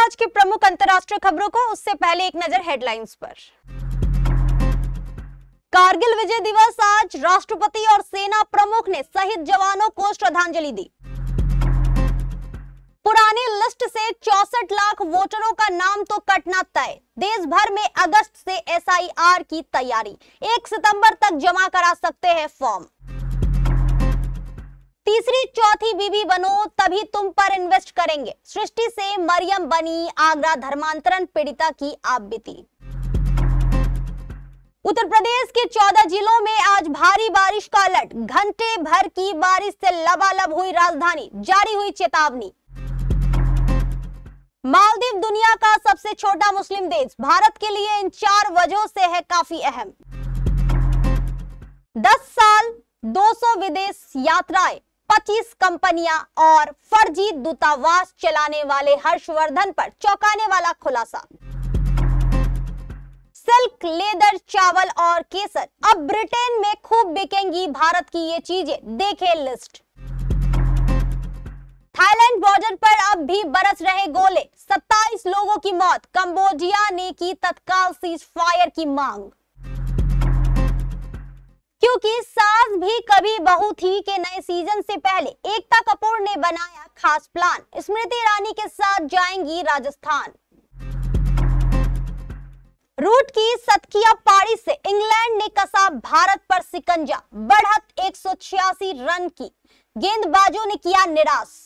आज की प्रमुख अंतर्राष्ट्रीय खबरों को, उससे पहले एक नजर हेडलाइंस पर। कारगिल विजय दिवस आज राष्ट्रपति और सेना प्रमुख ने शहीद जवानों को श्रद्धांजलि दी। पुरानी लिस्ट से 64 लाख वोटरों का नाम तो कटना तय। देश भर में अगस्त से एसआईआर की तैयारी, 1 सितंबर तक जमा करा सकते हैं फॉर्म। तीसरी चौथी बीवी बनो तभी तुम पर इन्वेस्ट करेंगे, सृष्टि से मरियम बनी आगरा धर्मांतरण पीड़िता की आप बीती। उत्तर प्रदेश के 14 जिलों में आज भारी बारिश का अलर्ट, घंटे भर की बारिश से लबालब हुई राजधानी, जारी हुई चेतावनी। मालदीव दुनिया का सबसे छोटा मुस्लिम देश, भारत के लिए इन 4 वजहों से है काफी अहम। 10 साल 200 विदेश यात्राएं, 25 कंपनियां और फर्जी दूतावास चलाने वाले हर्षवर्धन पर चौंकाने वाला खुलासा। सिल्क, लेदर, चावल और केसर अब ब्रिटेन में खूब बिकेंगी, भारत की ये चीजें, देखें लिस्ट। थाईलैंड बॉर्डर पर अब भी बरस रहे गोले, 27 लोगों की मौत, कंबोडिया ने की तत्काल सीज फायर की मांग। क्योंकि सास भी कभी बहू थी के नए सीजन से पहले एकता कपूर ने बनाया खास प्लान, स्मृति ईरानी के साथ जाएंगी राजस्थान। रूट की सतकिया पारी से इंग्लैंड ने कसा भारत पर सिकंजा, बढ़त 186 रन की, गेंदबाजों ने किया निराश।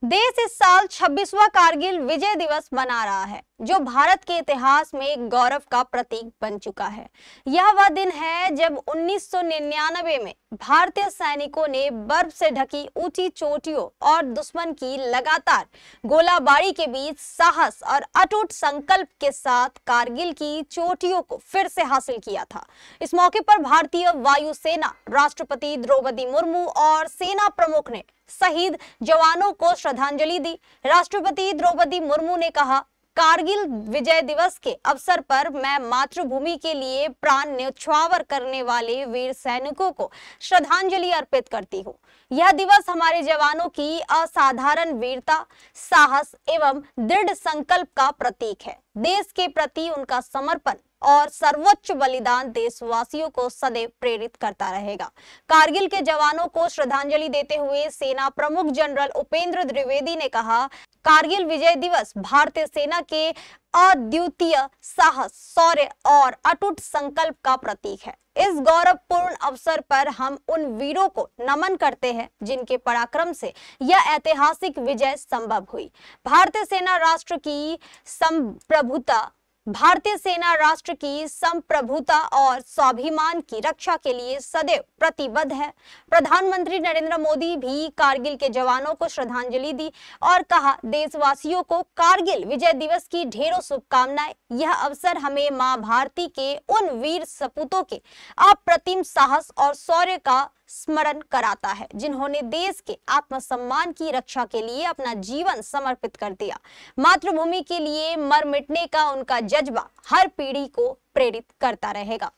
देश इस साल 26वां कारगिल विजय दिवस मना रहा है, जो भारत के इतिहास में गौरव का प्रतीक बन चुका है। यह वह दिन है जब 1999 में भारतीय सैनिकों ने बर्फ से ढकी ऊंची चोटियों और दुश्मन की लगातार गोलाबारी के बीच साहस और अटूट संकल्प के साथ कारगिल की चोटियों को फिर से हासिल किया था। इस मौके पर भारतीय वायुसेना, राष्ट्रपति द्रौपदी मुर्मू और सेना प्रमुख ने शहीद जवानों को श्रद्धांजलि दी। राष्ट्रपति द्रौपदी मुर्मू ने कहा, कारगिल विजय दिवस के अवसर पर मैं मातृभूमि के लिए प्राण न्यौछावर करने वाले वीर सैनिकों को श्रद्धांजलि अर्पित करती हूँ। यह दिवस हमारे जवानों की असाधारण वीरता, साहस एवं दृढ़ संकल्प का प्रतीक है। देश के प्रति उनका समर्पण और सर्वोच्च बलिदान देशवासियों को सदैव प्रेरित करता रहेगा। कारगिल के जवानों को श्रद्धांजलि देते हुए सेना प्रमुख जनरल उपेंद्र द्विवेदी ने कहा, कारगिल विजय दिवस भारतीय सेना के अद्वितीय साहस, शौर्य और अटूट संकल्प का प्रतीक है। इस गौरवपूर्ण अवसर पर हम उन वीरों को नमन करते हैं जिनके पराक्रम से यह ऐतिहासिक विजय संभव हुई। भारतीय सेना राष्ट्र की संप्रभुता और स्वाभिमान की रक्षा के लिए सदैव प्रतिबद्ध है। प्रधानमंत्री नरेंद्र मोदी भी कारगिल के जवानों को श्रद्धांजलि दी और कहा, देशवासियों को कारगिल विजय दिवस की ढेरों शुभकामनाएं। यह अवसर हमें मां भारती के उन वीर सपूतों के अप्रतिम साहस और शौर्य का स्मरण कराता है, जिन्होंने देश के आत्मसम्मान की रक्षा के लिए अपना जीवन समर्पित कर दिया। मातृभूमि के लिए मर मिटने का उनका जज्बा हर पीढ़ी को प्रेरित करता रहेगा।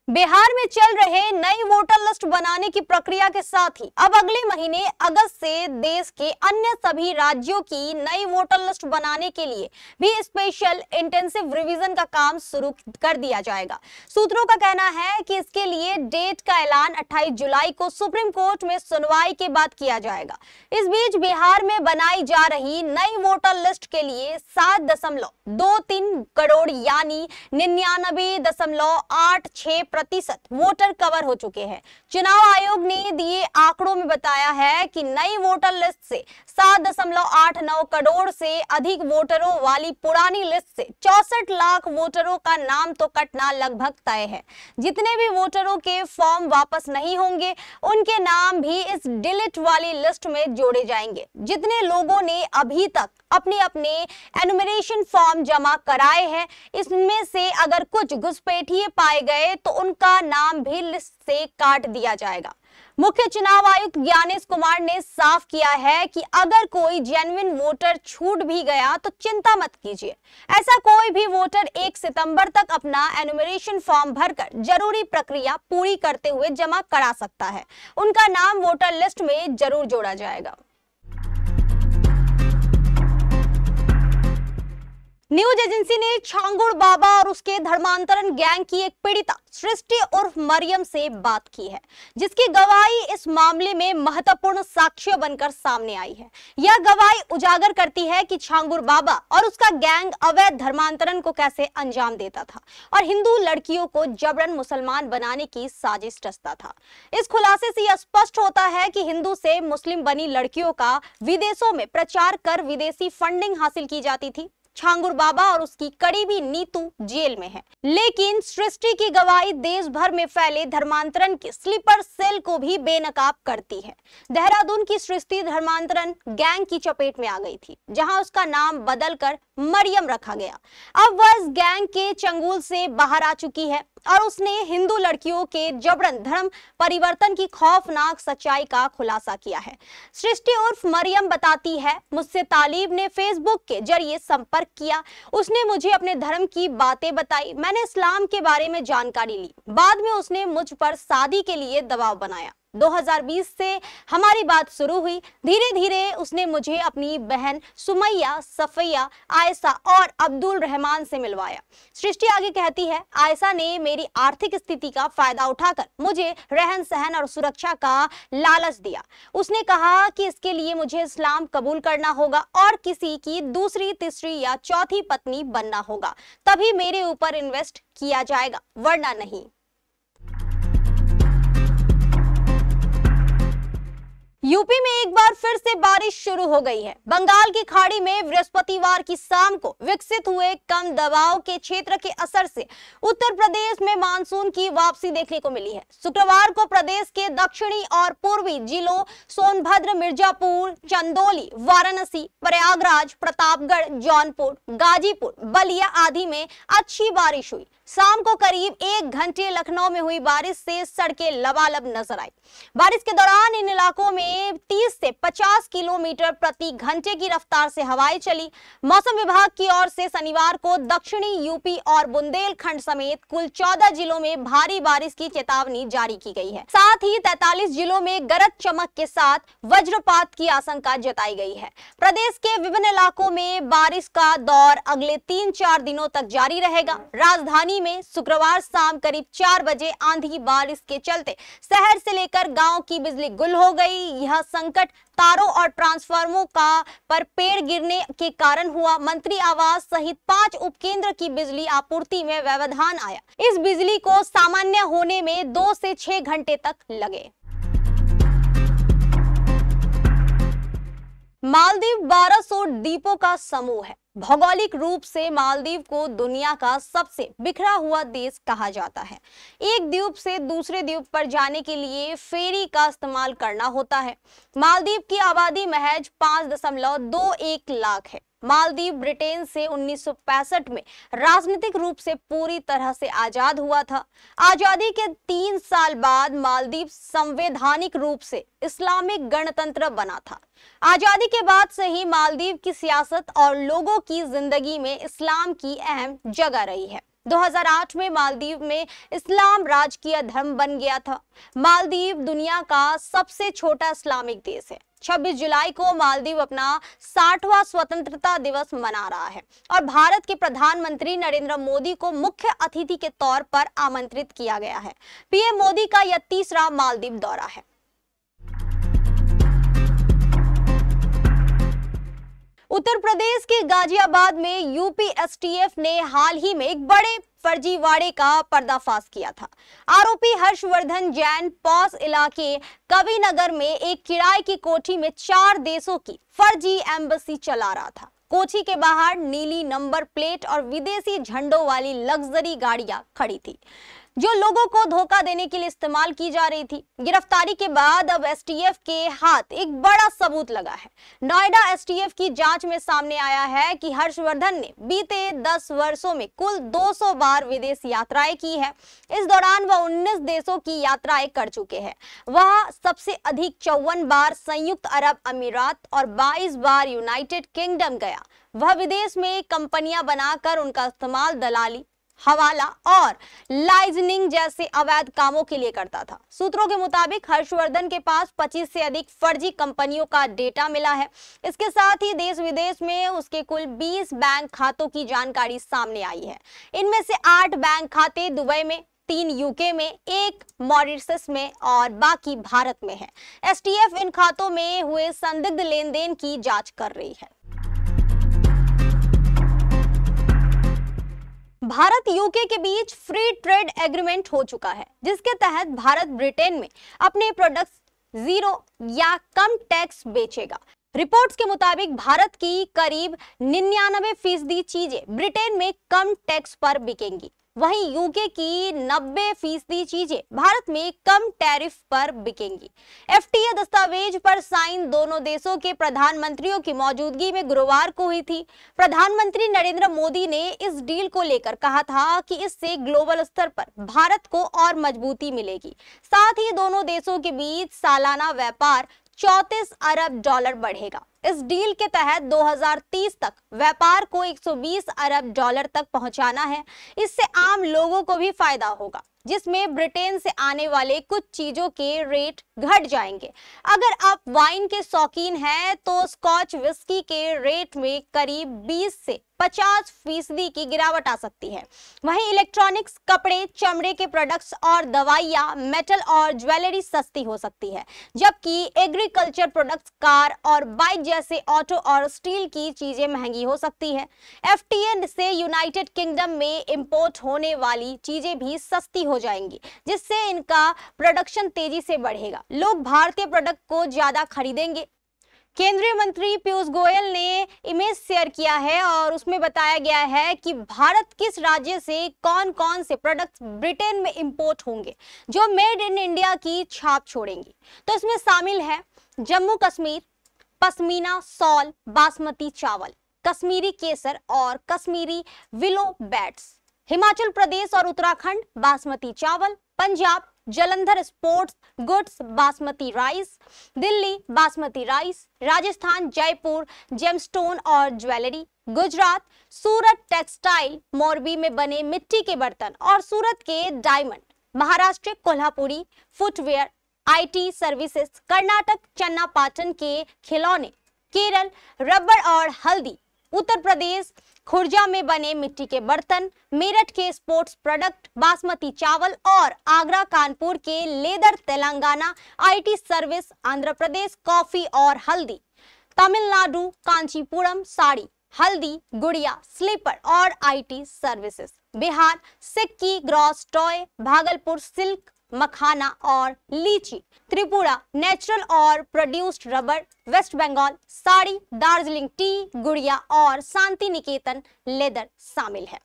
बिहार में चल रहे नई वोटर लिस्ट बनाने की प्रक्रिया के साथ ही अब अगले महीने अगस्त से देश के अन्य सभी राज्यों की नई वोटर लिस्ट बनाने के लिए भी स्पेशल इंटेंसिव रिवीजन का काम शुरू कर दिया जाएगा। सूत्रों का कहना है कि इसके लिए डेट का ऐलान 28 जुलाई को सुप्रीम कोर्ट में सुनवाई के बाद किया जाएगा। इस बीच बिहार में बनाई जा रही नई वोटर लिस्ट के लिए 7.23 करोड़ यानी 99.86% वोटर कवर हो चुके हैं। चुनाव आयोग ने दिए आंकड़ों में बताया है कि नई वोटर लिस्ट से 7.89 करोड़ से अधिक वोटरों वाली पुरानी लिस्ट से 64 लाख वोटरों का नाम तो कटना लगभग तय है। जितने भी वोटरों के फॉर्म वापस नहीं होंगे, उनके नाम भी इस डिलीट वाली लिस्ट में जोड़े जाएंगे। जितने लोगों ने अभी तक अपने अपने एनुमरेशन फॉर्म जमा कराए हैं, इसमें से अगर कुछ घुसपैठिए पाए गए तो उनका नाम भी लिस्ट से काट दिया जाएगा। मुख्य चुनाव आयुक्त ज्ञानेश कुमार ने साफ किया है कि अगर कोई जेन्युइन वोटर छूट भी गया तो चिंता मत कीजिए। ऐसा कोई भी वोटर 1 सितंबर तक अपना एनुमरेशन फॉर्म भरकर जरूरी प्रक्रिया पूरी करते हुए जमा करा सकता है। उनका नाम वोटर लिस्ट में जरूर जोड़ा जाएगा। न्यूज एजेंसी ने छांगुड़ बाबा और उसके धर्मांतरण गैंग की एक पीड़िता सृष्टि उर्फ मरियम से बात की है, जिसकी गवाही इस मामले में महत्वपूर्ण साक्ष्य बनकर सामने आई है। यह गवाही उजागर करती है कि छांगुड़ बाबा और उसका गैंग अवैध धर्मांतरण को कैसे अंजाम देता था और हिंदू लड़कियों को जबरन मुसलमान बनाने की साजिश रचता था। इस खुलासे से यह स्पष्ट होता है कि हिंदू से मुस्लिम बनी लड़कियों का विदेशों में प्रचार कर विदेशी फंडिंग हासिल की जाती थी। छांगुड़ बाबा और उसकी करीबी नीतू जेल में है, लेकिन सृष्टि की गवाही देश भर में फैले धर्मांतरण के स्लीपर सेल को भी बेनकाब करती है। देहरादून की सृष्टि धर्मांतरण गैंग की चपेट में आ गई थी, जहां उसका नाम बदलकर मरियम रखा गया। अब वह इस गैंग के चंगुल से बाहर आ चुकी है और उसने हिंदू लड़कियों के जबरन धर्म परिवर्तन की खौफनाक सच्चाई का खुलासा किया है। सृष्टि उर्फ मरियम बताती है, मुझसे तालिब ने फेसबुक के जरिए संपर्क किया। उसने मुझे अपने धर्म की बातें बताई। मैंने इस्लाम के बारे में जानकारी ली। बाद में उसने मुझ पर शादी के लिए दबाव बनाया। 2020 से हमारी बात शुरू हुई। धीरे धीरे उसने मुझे अपनी बहन सुमैया, सफैया, आयशा और अब्दुल रहमान से मिलवाया। सृष्टि आगे कहती है, आयशा ने मेरी आर्थिक स्थिति का फायदा उठाकर मुझे रहन सहन और सुरक्षा का लालच दिया। उसने कहा कि इसके लिए मुझे इस्लाम कबूल करना होगा और किसी की दूसरी, तीसरी या चौथी पत्नी बनना होगा, तभी मेरे ऊपर इन्वेस्ट किया जाएगा, वरना नहीं। यूपी में एक बार फिर से बारिश शुरू हो गई है। बंगाल की खाड़ी में बृहस्पतिवार की शाम को विकसित हुए कम दबाव के क्षेत्र के असर से उत्तर प्रदेश में मानसून की वापसी देखने को मिली है। शुक्रवार को प्रदेश के दक्षिणी और पूर्वी जिलों सोनभद्र, मिर्जापुर, चंदौली, वाराणसी, प्रयागराज, प्रतापगढ़, जौनपुर, गाजीपुर, बलिया आदि में अच्छी बारिश हुई। शाम को करीब 1 घंटे लखनऊ में हुई बारिश से सड़कें लबालब नजर आई। बारिश के दौरान इन इलाकों में 30 से 50 किलोमीटर प्रति घंटे की रफ्तार से हवाएं चली। मौसम विभाग की ओर से शनिवार को दक्षिणी यूपी और बुंदेलखंड समेत कुल 14 जिलों में भारी बारिश की चेतावनी जारी की गई है। साथ ही 43 जिलों में गरज चमक के साथ वज्रपात की आशंका जताई गई है। प्रदेश के विभिन्न इलाकों में बारिश का दौर अगले 3-4 दिनों तक जारी रहेगा। राजधानी में शुक्रवार शाम करीब 4 बजे आंधी बारिश के चलते शहर से लेकर गांव की बिजली गुल हो गई। यह संकट तारों और ट्रांसफार्मरों का पर पेड़ गिरने के कारण हुआ। मंत्री आवास सहित 5 उपकेंद्र की बिजली आपूर्ति में व्यवधान आया। इस बिजली को सामान्य होने में 2 से 6 घंटे तक लगे। मालदीव 1200 द्वीपों का समूह है। भौगोलिक रूप से मालदीव को दुनिया का सबसे बिखरा हुआ देश कहा जाता है। एक द्वीप से दूसरे द्वीप पर जाने के लिए फेरी का इस्तेमाल करना होता है। मालदीव की आबादी महज 5.21 लाख है। मालदीव ब्रिटेन से 1965 में राजनीतिक रूप से पूरी तरह से आजाद हुआ था। आजादी के 3 साल बाद मालदीव संवैधानिक रूप से इस्लामिक गणतंत्र बना था। आजादी के बाद से ही मालदीव की सियासत और लोगों की जिंदगी में इस्लाम की अहम जगह रही है। 2008 में मालदीव में इस्लाम राजकीय धर्म बन गया था। मालदीव दुनिया का सबसे छोटा इस्लामिक देश है। 26 जुलाई को मालदीव अपना 60वां स्वतंत्रता दिवस मना रहा है और भारत के प्रधानमंत्री नरेंद्र मोदी को मुख्य अतिथि के तौर पर आमंत्रित किया गया है। पीएम मोदी का यह तीसरा मालदीव दौरा है। उत्तर प्रदेश के गाजियाबाद में यूपी एसटीएफ ने हाल ही में एक बड़े फर्जीवाड़े का पर्दाफाश किया था। आरोपी हर्षवर्धन जैन पॉस इलाके कविनगर में एक किराए की कोठी में 4 देशों की फर्जी एम्बेसी चला रहा था। कोठी के बाहर नीली नंबर प्लेट और विदेशी झंडों वाली लग्जरी गाड़ियां खड़ी थी। जो लोगों को धोखा देने के लिए इस्तेमाल की जा रही थी। गिरफ्तारी के बाद अब एसटीएफ के हाथ एक बड़ा सबूत लगा है। नोएडा एसटीएफ की जांच में सामने आया है कि हर्षवर्धन ने बीते 10 वर्षों में कुल 200 बार विदेश यात्राएं की है। इस दौरान वह 19 देशों की यात्राएं कर चुके हैं। वह सबसे अधिक 54 बार संयुक्त अरब अमीरात और 22 बार यूनाइटेड किंगडम गया। वह विदेश में कंपनियां बनाकर उनका इस्तेमाल दलाली, हवाला और लाइजनिंग जैसे अवैध कामों के लिए करता था। सूत्रों के मुताबिक हर्षवर्धन के पास 25 से अधिक फर्जी कंपनियों का डेटा मिला है। इसके साथ ही देश विदेश में उसके कुल 20 बैंक खातों की जानकारी सामने आई है। इनमें से 8 बैंक खाते दुबई में, 3 यूके में, 1 मॉरिशस में और बाकी भारत में है। एसटीएफ इन खातों में हुए संदिग्ध लेन देन की जांच कर रही है। भारत यूके के बीच फ्री ट्रेड एग्रीमेंट हो चुका है, जिसके तहत भारत ब्रिटेन में अपने प्रोडक्ट्स 0 या कम टैक्स बेचेगा। रिपोर्ट्स के मुताबिक भारत की करीब 99% चीजें ब्रिटेन में कम टैक्स पर बिकेंगी, वहीं यूके की 90% चीजें भारत में कम टैरिफ पर बिकेंगी। एफटीए दस्तावेज पर साइन दोनों देशों के प्रधानमंत्रियों की मौजूदगी में गुरुवार को हुई थी। प्रधानमंत्री नरेंद्र मोदी ने इस डील को लेकर कहा था कि इससे ग्लोबल स्तर पर भारत को और मजबूती मिलेगी। साथ ही दोनों देशों के बीच सालाना व्यापार 34 अरब डॉलर बढ़ेगा। इस डील के तहत 2030 तक व्यापार को 120 अरब डॉलर तक पहुंचाना है। इससे आम लोगों को भी फायदा होगा, जिसमें ब्रिटेन से आने वाले कुछ चीजों के रेट घट जाएंगे। अगर आप वाइन के शौकीन हैं तो स्कॉच विस्की के रेट में करीब 20 से 50% की गिरावट आ सकती है। वहीं इलेक्ट्रॉनिक्स, कपड़े, चमड़े के प्रोडक्ट्स और दवाइयां, मेटल और ज्वेलरी सस्ती हो सकती है, जबकि एग्रीकल्चर प्रोडक्ट्स, कार और बाइक जैसे ऑटो और स्टील की चीजें महंगी हो सकती है। एफटीए से यूनाइटेड किंगडम में इंपोर्ट होने वाली चीजें भी सस्ती हो जाएंगी, जिससे इनका प्रोडक्शन तेजी से बढ़ेगा। लोग भारतीय प्रोडक्ट को ज्यादा खरीदेंगे। केंद्रीय मंत्री पीयूष गोयल ने इमेज शेयर किया है और उसमें बताया गया है कि भारत किस राज्य से कौन-कौन से प्रोडक्ट्स ब्रिटेन में इंपोर्ट होंगे जो मेड इन इंडिया की छाप छोड़ेंगी। तो इसमें शामिल है जम्मू कश्मीर पश्मीना सॉल बासमती चावल, कश्मीरी केसर और कश्मीरी विलो बैट्स, हिमाचल प्रदेश और उत्तराखंड बासमती चावल, Punjab Jalandhar sports goods basmati rice, Delhi basmati rice, Rajasthan Jaipur gemstone और ज्वेलरी, गुजरात सूरत टेक्सटाइल मोरबी में बने मिट्टी के बर्तन और सूरत के diamond, Maharashtra Kolhapuri footwear IT services, Karnataka चन्ना पाटन के खिलौने, केरल रबर और हल्दी, उत्तर प्रदेश खुर्जा में बने मिट्टी के बर्तन, मेरठ के स्पोर्ट्स प्रोडक्ट बासमती चावल और आगरा कानपुर के leather, Telangana IT service, Andhra Pradesh coffee और हल्दी, तमिलनाडु कांचीपुरम साड़ी, हल्दी, गुड़िया, स्लीपर और IT services, Bihar Sikki grass toy, Bhagalpur silk makhana और लीची, त्रिपुरा नेचुरल और produced rubber, West Bengal sari, Darjeeling tea, गुड़िया और शांति निकेतन लेदर शामिल है।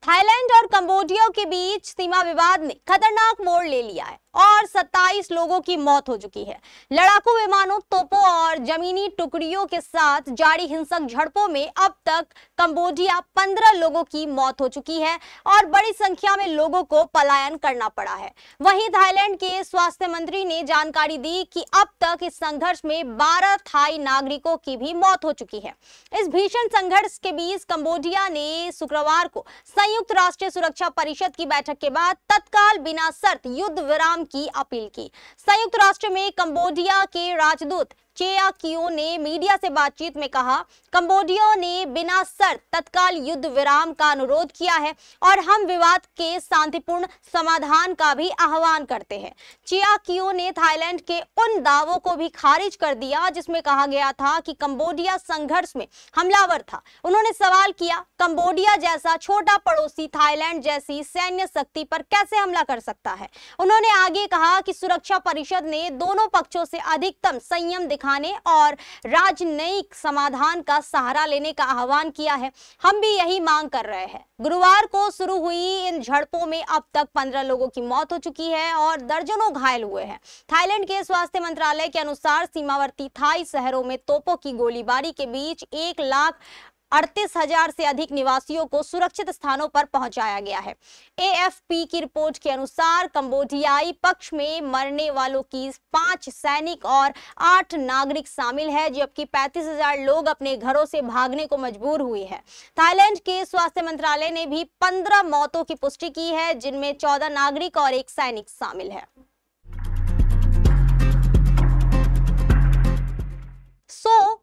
थाईलैंड और कंबोडिया के बीच सीमा विवाद ने खतरनाक मोड़ ले लिया है और 27 लोगों की मौत हो चुकी है। लड़ाकू विमानों, तोपों और जमीनी टुकड़ियों के साथ जारी हिंसक झड़पों में अब तक कंबोडिया 15 लोगों की मौत हो चुकी है और बड़ी संख्या में लोगों को पलायन करना पड़ा है। वहीं थाईलैंड के स्वास्थ्य मंत्री ने जानकारी दी कि अब तक इस संघर्ष में 12 थाई नागरिकों की भी मौत हो चुकी है। इस भीषण संघर्ष के बीच कंबोडिया ने शुक्रवार को संयुक्त राष्ट्र सुरक्षा परिषद की बैठक के बाद तत्काल बिना शर्त युद्ध विराम की अपील की। संयुक्त राष्ट्र में कंबोडिया के राजदूत चेया कियो ने मीडिया से बातचीत में कहा, कंबोडिया ने बिना शर्त तत्काल युद्ध विराम का अनुरोध किया है और हम विवाद के शांतिपूर्ण समाधान का भी आह्वान करते हैं। चेया कियो ने थाईलैंड के उन दावों को भी खारिज कर दिया जिसमें कहा गया था कि कंबोडिया संघर्ष में हमलावर था। उन्होंने सवाल किया, कंबोडिया जैसा छोटा पड़ोसी थाईलैंड जैसी सैन्य शक्ति पर कैसे हमला कर सकता है। उन्होंने आगे कहा कि सुरक्षा परिषद ने दोनों पक्षों से अधिकतम संयम दिखाने और राजनयिक समाधान का सहारा लेने का आह्वान किया है। हम भी यही मांग कर रहे हैं। गुरुवार को शुरू हुई इन झड़पों में अब तक 15 लोगों की मौत हो चुकी है और दर्जनों घायल हुए हैं। थाईलैंड के स्वास्थ्य मंत्रालय के अनुसार सीमावर्ती थाई शहरों में तोपों की गोलीबारी के बीच 1,38,000 से अधिक निवासियों को सुरक्षित स्थानों पर पहुंचाया गया है। एएफपी की रिपोर्ट के अनुसार कंबोडियाई पक्ष में मरने वालों की 5 सैनिक और 8 नागरिक शामिल है, जबकि 35,000 लोग अपने घरों से भागने को मजबूर हुए हैं। थाईलैंड के स्वास्थ्य मंत्रालय ने भी 15 मौतों की पुष्टि की है, जिनमें 14 नागरिक और 1 सैनिक शामिल है।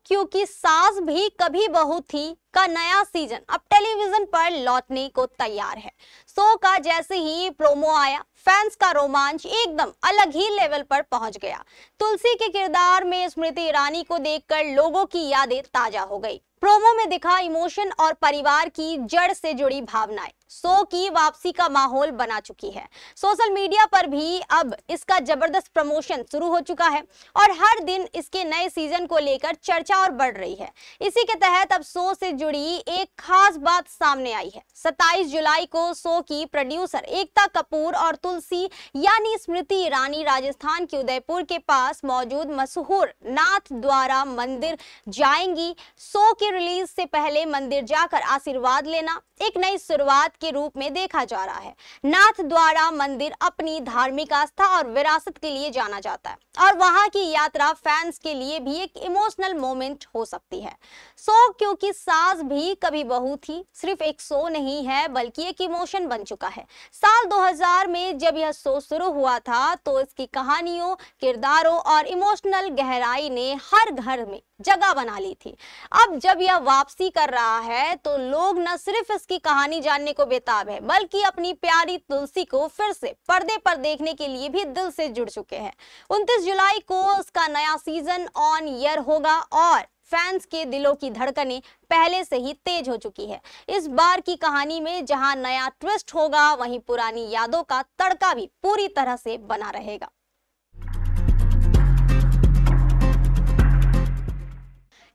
क्योंकि सास भी कभी बहू थी का नया सीजन अब टेलीविजन पर लौटने को तैयार है। शो का जैसे ही प्रोमो आया, फैंस का रोमांच एकदम अलग ही लेवल पर पहुंच गया। तुलसी के किरदार में स्मृति ईरानी को देखकर लोगों की यादें ताजा हो गई। प्रोमो में दिखा इमोशन और परिवार की जड़ से जुड़ी भावनाएं शो की वापसी का माहौल बना चुकी है। सोशल मीडिया पर भी अब इसका जबरदस्त प्रमोशन शुरू हो चुका है और हर दिन इसके नए सीजन को लेकर चर्चा और बढ़ रही है। इसी के तहत अब शो से जुड़ी एक खास बात सामने आई है। 27 जुलाई को शो की प्रोड्यूसर एकता कपूर और तुलसी यानी स्मृति ईरानी राजस्थान के उदयपुर के पास मौजूद मशहूर नाथ द्वारा मंदिर जाएंगी। शो की रिलीज से पहले मंदिर जाकर आशीर्वाद लेना एक नई शुरुआत के रूप में देखा जा रहा है। नाथ द्वारा मंदिर अपनी धार्मिक आस्था और विरासत के लिए जाना जाता है और वहां की यात्रा फैंस के लिए भी एक इमोशनल मोमेंट हो सकती है। शो क्योंकि सास भी कभी बहू थी सिर्फ एक शो नहीं है बल्कि एक इमोशन बन चुका है। साल 2000 में जब यह शो शुरू हुआ था तो इसकी कहानियों, किरदारों और इमोशनल गहराई ने हर घर में जगह बना ली थी। अब जब यह वापसी कर रहा है तो लोग न सिर्फ इसकी कहानी जानने को बेताब है बल्कि अपनी प्यारी तुलसी को फिर से पर्दे पर देखने के लिए भी दिल से जुड़ चुके हैं। 29 जुलाई को उसका नया सीजन ऑन एयर होगा और फैंस के दिलों की धड़कनें पहले से ही तेज हो चुकी है। इस बार की कहानी में जहां नया ट्विस्ट होगा वहीं पुरानी यादों का तड़का भी पूरी तरह से बना रहेगा।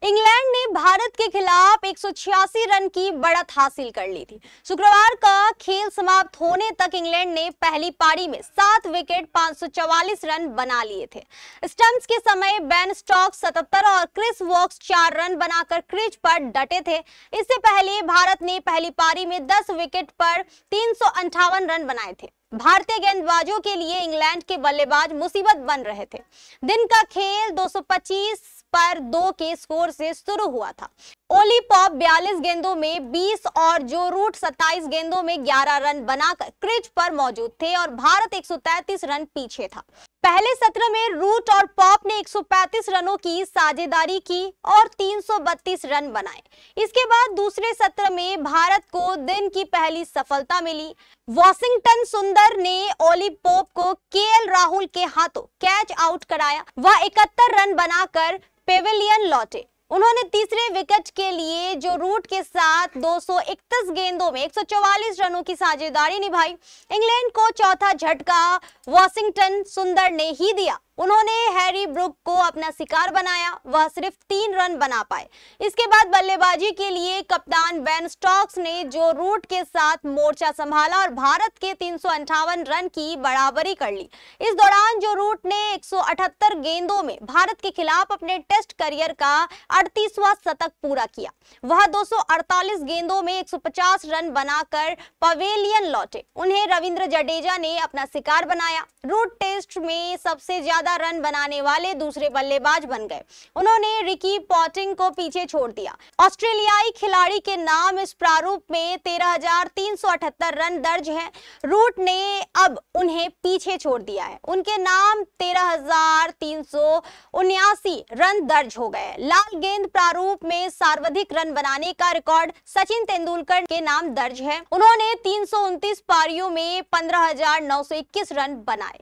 इंग्लैंड ने भारत के खिलाफ 186 रन की बढ़त हासिल कर ली थी। शुक्रवार का खेल समाप्त होने तक इंग्लैंड ने पहली पारी में 7 विकेट 544 रन बना लिए थे। स्टंप्स के समय बेन स्टोक्स 77 और क्रिस वोक्स 4 रन बनाकर क्रीज पर डटे थे। इससे पहले भारत ने पहली पारी में 10 विकेट पर 358 रन बनाए थे। भारतीय गेंदबाजों के लिए इंग्लैंड के बल्लेबाज मुसीबत बन रहे थे। दिन का खेल 225 पर 2 के स्कोर से शुरू हुआ था। ओली पॉप 42 गेंदों में 20 और जो रूट 27 गेंदों में 11 रन बनाकर क्रीज पर मौजूद थे और भारत 133 रन पीछे था। पहले सत्र में रूट और पॉप ने 135 रनों की साझेदारी की और 332 रन बनाए। इसके बाद दूसरे सत्र में भारत को दिन की पहली सफलता मिली। वॉशिंगटन सुंदर ने ओली पॉप को केएल राहुल के हाथों कैच आउट कराया। वह 71 रन बनाकर पेविलियन लौटे। उन्होंने तीसरे विकेट के लिए जो रूट के साथ 231 गेंदों में 144 रनों की साझेदारी निभाई। इंग्लैंड को चौथा झटका वॉशिंगटन सुंदर ने ही दिया। उन्होंने हैरी ब्रुक को अपना शिकार बनाया। वह सिर्फ 3 रन बना पाए। इसके बाद बल्लेबाजी के लिए कप्तान बेन स्टोक्स ने जो रूट के साथ मोर्चा संभाला और भारत के 358 रन की बराबरी कर ली। इस दौरान जो रूट ने 178 गेंदों में भारत के खिलाफ अपने टेस्ट करियर का 38वां शतक पूरा किया। वह 248 गेंदों में 150 रन बनाकर पवेलियन लौटे। उन्हें रविंद्र जडेजा ने अपना शिकार बनाया। रूट टेस्ट में सबसे ज्यादा रन बनाने वाले दूसरे बल्लेबाज बन गए। उन्होंने रिकी पॉटिंग को पीछे छोड़ दिया। ऑस्ट्रेलियाई खिलाड़ी के नाम इस प्रारूप में 13,378 रन दर्ज हैं। रूट ने अब उन्हें पीछे छोड़ दिया है। उनके नाम 13,379 रन दर्ज हो गए। लाल गेंद प्रारूप में सर्वाधिक रन बनाने का रिकॉर्ड सचिन तेंदुलकर के नाम दर्ज है। उन्होंने 329 पारियों में 15,921 रन बनाए।